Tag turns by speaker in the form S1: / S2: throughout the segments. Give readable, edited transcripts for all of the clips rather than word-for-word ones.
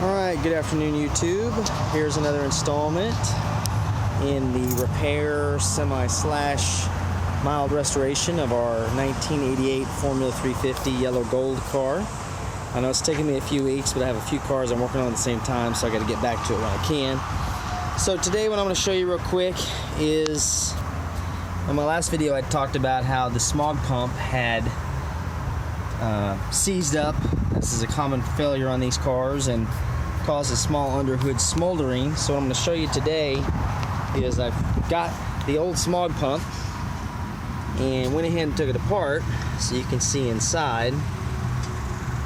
S1: Alright, good afternoon YouTube. Here's another installment in the repair semi-slash mild restoration of our 1988 Formula 350 yellow gold car. I know it's taken me a few weeks, but I have a few cars I'm working on at the same time, so I got to get back to it when I can. So today what I'm going to show you real quick is, in my last video I talked about how the smog pump had seized up. This is a common failure on these cars and causes small underhood smoldering. So what I'm going to show you today is I've got the old smog pump and went ahead and took it apart so you can see inside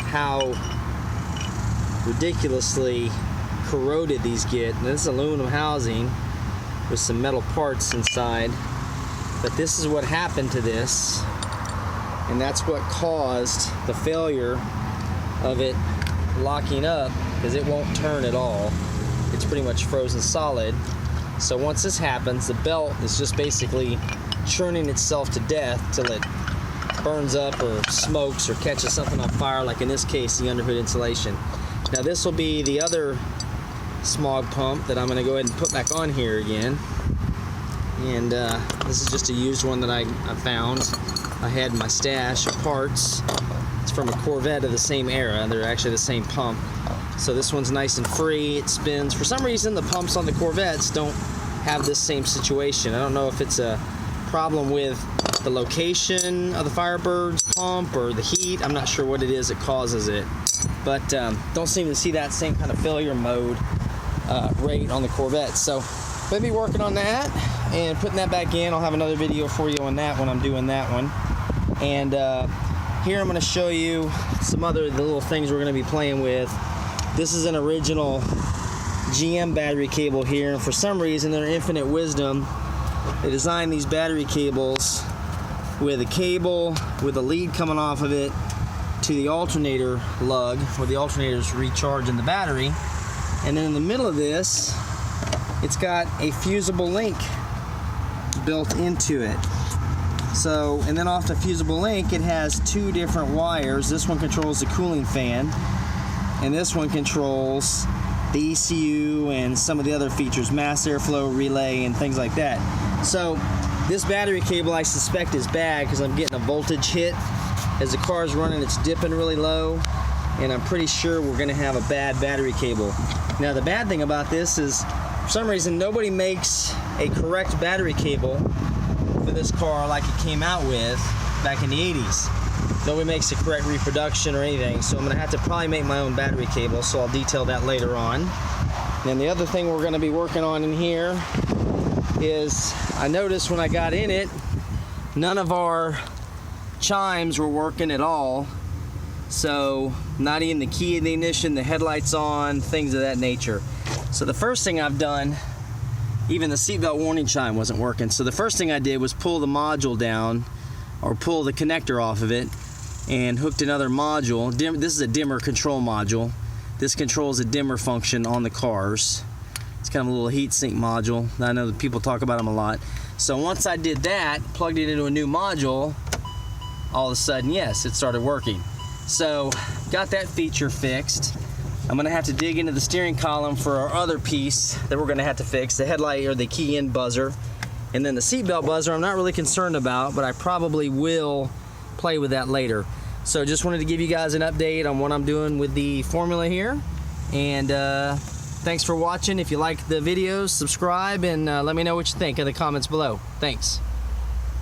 S1: how ridiculously corroded these get. And this is aluminum housing with some metal parts inside, but this is what happened to this, and that's what caused the failure of it locking up, because it won't turn at all. It's pretty much frozen solid. So once this happens, the belt is just basically churning itself to death till it burns up or smokes or catches something on fire, like in this case the underhood insulation. Now this will be the other smog pump that I'm going to go ahead and put back on here again, and this is just a used one that I found. I had in my stash of parts. It's from a Corvette of the same era. They're actually the same pump. So this one's nice and free. It spins. For some reason, the pumps on the Corvettes don't have this same situation. I don't know if it's a problem with the location of the Firebird's pump or the heat. I'm not sure what it is that causes it. But don't seem to see that same kind of failure mode rate on the Corvette. So we'll be working on that and putting that back in. I'll have another video for you on that when I'm doing that one. And here I'm going to show you some other little things we're going to be playing with. This is an original GM battery cable here, and for some reason, their infinite wisdom, they designed these battery cables with a cable with a lead coming off of it to the alternator lug, where the alternator is recharging the battery. And then in the middle of this, it's got a fusible link built into it. So, and then off the fusible link, it has two different wires. This one controls the cooling fan, and this one controls the ECU and some of the other features, mass airflow relay and things like that. So this battery cable I suspect is bad because I'm getting a voltage hit as the car's running. It's dipping really low, and I'm pretty sure we're going to have a bad battery cable. Now the bad thing about this is, for some reason, nobody makes a correct battery cable for this car like it came out with back in the 80s. Nobody makes a correct reproduction or anything, so I'm going to have to probably make my own battery cable, so I'll detail that later on. And the other thing we're going to be working on in here is, I noticed when I got in it, none of our chimes were working at all. So not even the key in the ignition, the headlights on, things of that nature. So the first thing I've done, even the seatbelt warning chime wasn't working. So the first thing I did was pull the module down, or pull the connector off of it, and hooked another module. This is a dimmer control module. This controls a dimmer function on the cars. It's kind of a little heat sink module. I know that people talk about them a lot. So once I did that, plugged it into a new module, all of a sudden, yes, it started working. So got that feature fixed. I'm going to have to dig into the steering column for our other piece that we're going to have to fix, the headlight or the key in buzzer. And then the seatbelt buzzer I'm not really concerned about, but I probably will play with that later. So just wanted to give you guys an update on what I'm doing with the formula here. And thanks for watching. If you like the videos, subscribe, and let me know what you think in the comments below. Thanks.